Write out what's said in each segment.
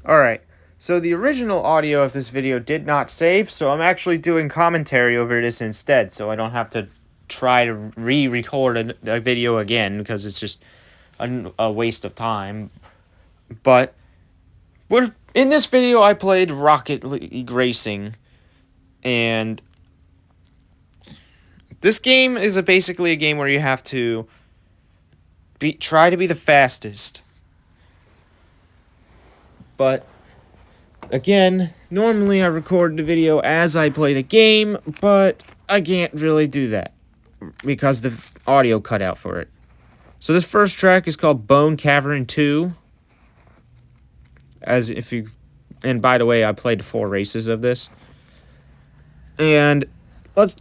Alright, so the original audio of this video did not save, so I'm actually doing commentary over this instead, so I don't have to try to re-record a video again, because it's just a waste of time. But in this video, I played Rocket League Racing, and this game is basically a game where you have to try to be the fastest. But again, normally I record the video as I play the game, but I can't really do that because the audio cut out for it. So this first track is called Bone Cavern 2. And by the way, I played 4 races of this. And let's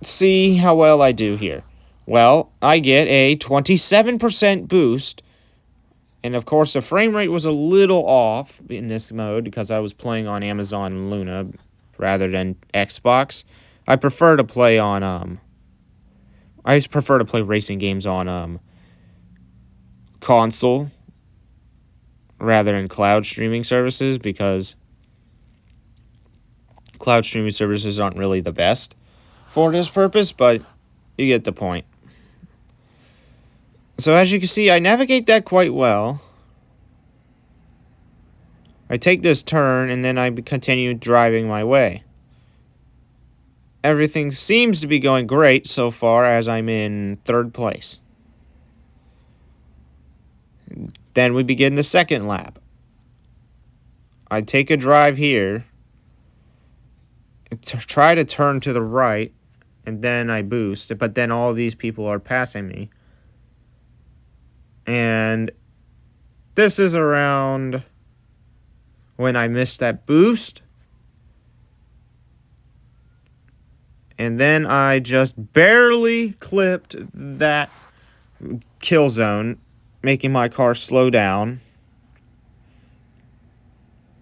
see how well I do here. Well, I get a 27% boost. And of course, the frame rate was a little off in this mode because I was playing on Amazon Luna rather than Xbox. I prefer to play racing games on console rather than cloud streaming services, because cloud streaming services aren't really the best for this purpose, but you get the point. So as you can see, I navigate that quite well. I take this turn, and then I continue driving my way. Everything seems to be going great so far, as I'm in 3rd place. Then we begin the second lap. I take a drive here, try to turn to the right, and then I boost, but then all these people are passing me. And this is around when I missed that boost. And then I just barely clipped that kill zone, making my car slow down.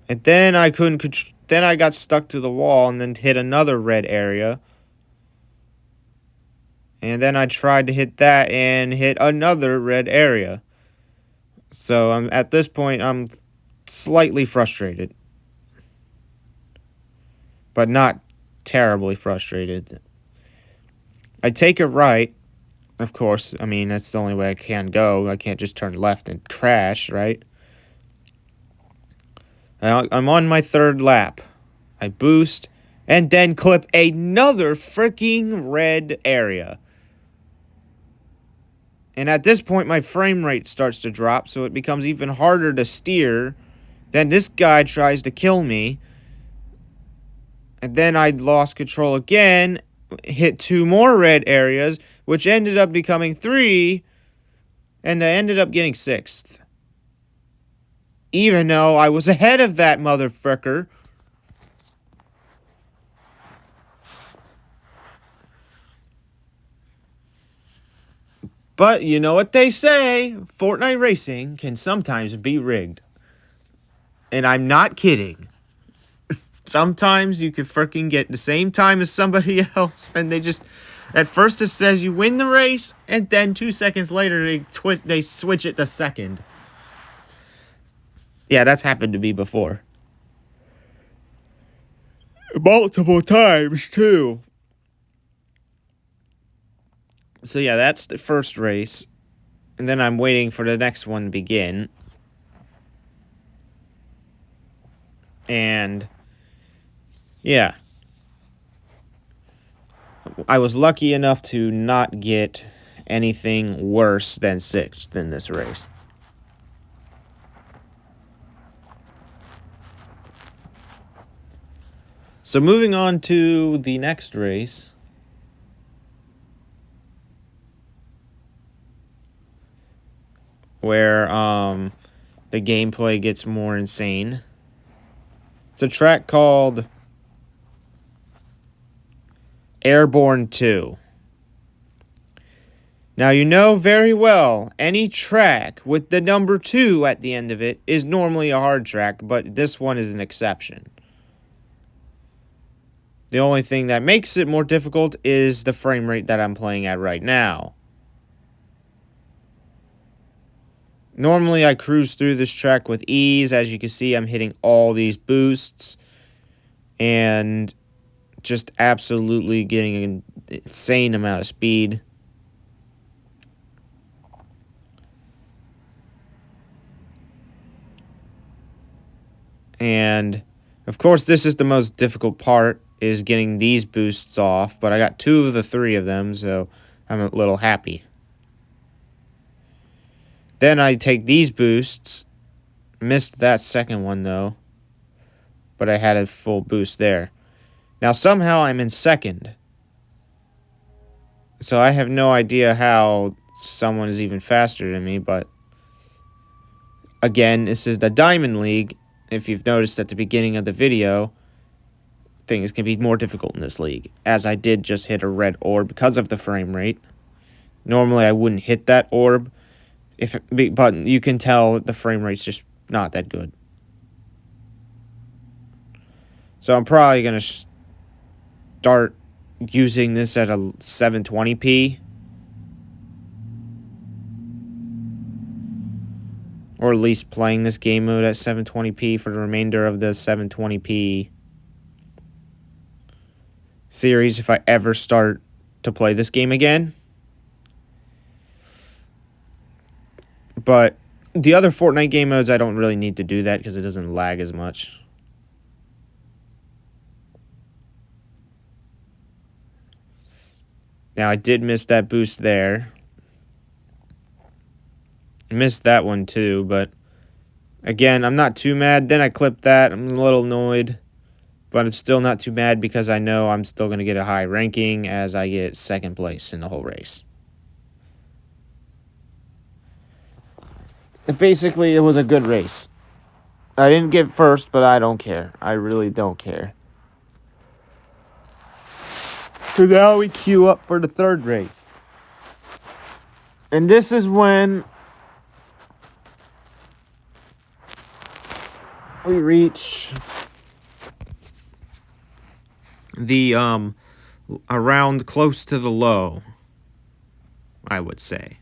And then I got stuck to the wall and then hit another red area. And then I tried to hit that and hit another red area. So at this point, I'm slightly frustrated. But not terribly frustrated. I take a right, of course. I mean, that's the only way I can go. I can't just turn left and crash, right? I'm on my 3rd lap. I boost and then clip another freaking red area. And at this point, my frame rate starts to drop, so it becomes even harder to steer. Then this guy tries to kill me. And then I lost control again, hit 2 more red areas, which ended up becoming 3, and I ended up getting 6th. Even though I was ahead of that motherfucker. But you know what they say, Fortnite racing can sometimes be rigged. And I'm not kidding. Sometimes you could freaking get the same time as somebody else, and they just, at first it says you win the race, and then 2 seconds later they switch it to second. Yeah, that's happened to me before. Multiple times, too. So yeah, that's the first race. And then I'm waiting for the next one to begin. And yeah. I was lucky enough to not get anything worse than 6th in this race. So moving on to the next race. Where the gameplay gets more insane. It's a track called Airborne 2. Now, you know very well, any track with the number 2 at the end of it is normally a hard track, but this one is an exception. The only thing that makes it more difficult is the frame rate that I'm playing at right now. Normally, I cruise through this track with ease. As you can see, I'm hitting all these boosts and just absolutely getting an insane amount of speed. And, of course, this is the most difficult part, is getting these boosts off. But I got 2 of the 3 of them, so I'm a little happy. Then I take these boosts. Missed that second one, though. But I had a full boost there. Now, somehow I'm in second. So I have no idea how someone is even faster than me, but again, this is the Diamond League. If you've noticed at the beginning of the video, things can be more difficult in this league, as I did just hit a red orb because of the frame rate. Normally, I wouldn't hit that orb, but you can tell the frame rate's just not that good. So I'm probably going to start using this at a 720p. Or at least playing this game mode at 720p for the remainder of the 720p series if I ever start to play this game again. But the other Fortnite game modes, I don't really need to do that because it doesn't lag as much. Now, I did miss that boost there. Missed that one too, but again, I'm not too mad. Then I clipped that. I'm a little annoyed, but I'm still not too mad because I know I'm still going to get a high ranking as I get second place in the whole race. Basically, it was a good race. I didn't get first, but I don't care. I really don't care. So now we queue up for the third race. And this is when we reach the around close to the low, I would say.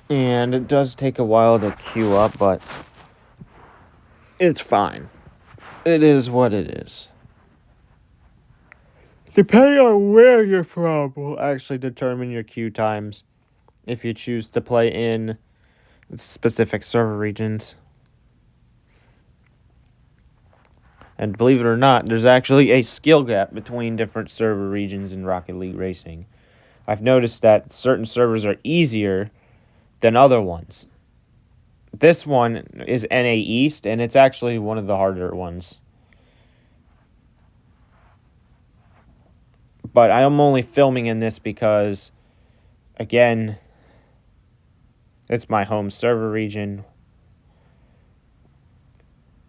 And it does take a while to queue up, but it's fine. It is what it is. Depending on where you're from will actually determine your queue times if you choose to play in specific server regions. And believe it or not, there's actually a skill gap between different server regions in Rocket League Racing. I've noticed that certain servers are easier than other ones. This one is NA East, and it's actually one of the harder ones. But I am only filming in this because, again, it's my home server region.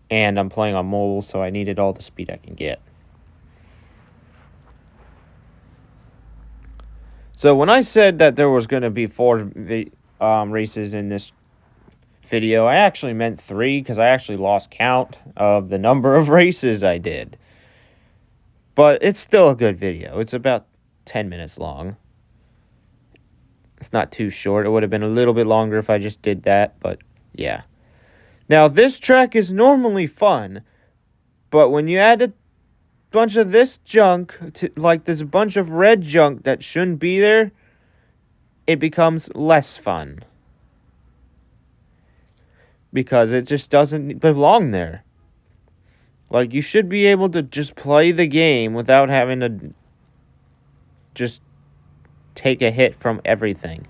And I'm playing on mobile, so I needed all the speed I can get. So when I said that there was going to be 4 races in this video, I actually meant 3 because I actually lost count of the number of races I did. But it's still a good video. It's about 10 minutes long. It's not too short. It would have been a little bit longer if I just did that, but yeah. Now, this track is normally fun, but when you add a bunch of this junk, like there's a bunch of red junk that shouldn't be there, it becomes less fun. Because it just doesn't belong there. Like, you should be able to just play the game without having to just take a hit from everything.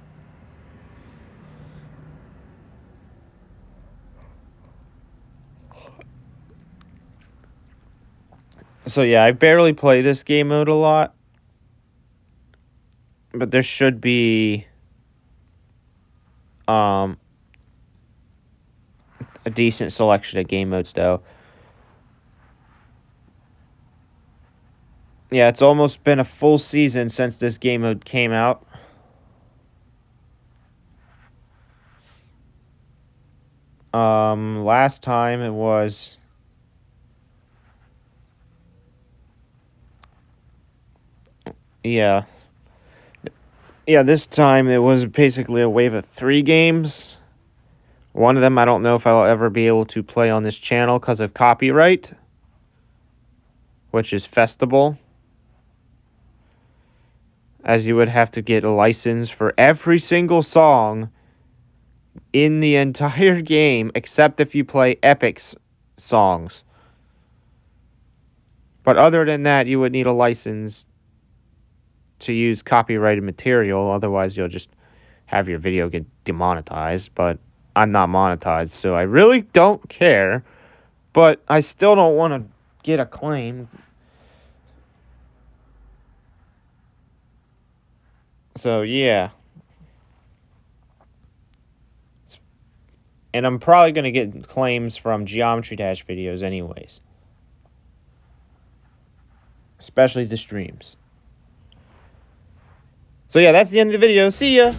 So yeah, I barely play this game mode a lot. But there should be a decent selection of game modes though. Yeah, it's almost been a full season since this game mode came out. Last time it was Yeah. Yeah, this time it was basically a wave of 3 games. One of them I don't know if I'll ever be able to play on this channel because of copyright, which is Festival, as you would have to get a license for every single song in the entire game, except if you play Epic's songs. But other than that, you would need a license to use copyrighted material. Otherwise, you'll just have your video get demonetized. But I'm not monetized, so I really don't care. But I still don't want to get a claim. So, yeah. And I'm probably going to get claims from Geometry Dash videos anyways. Especially the streams. So yeah, that's the end of the video. See ya!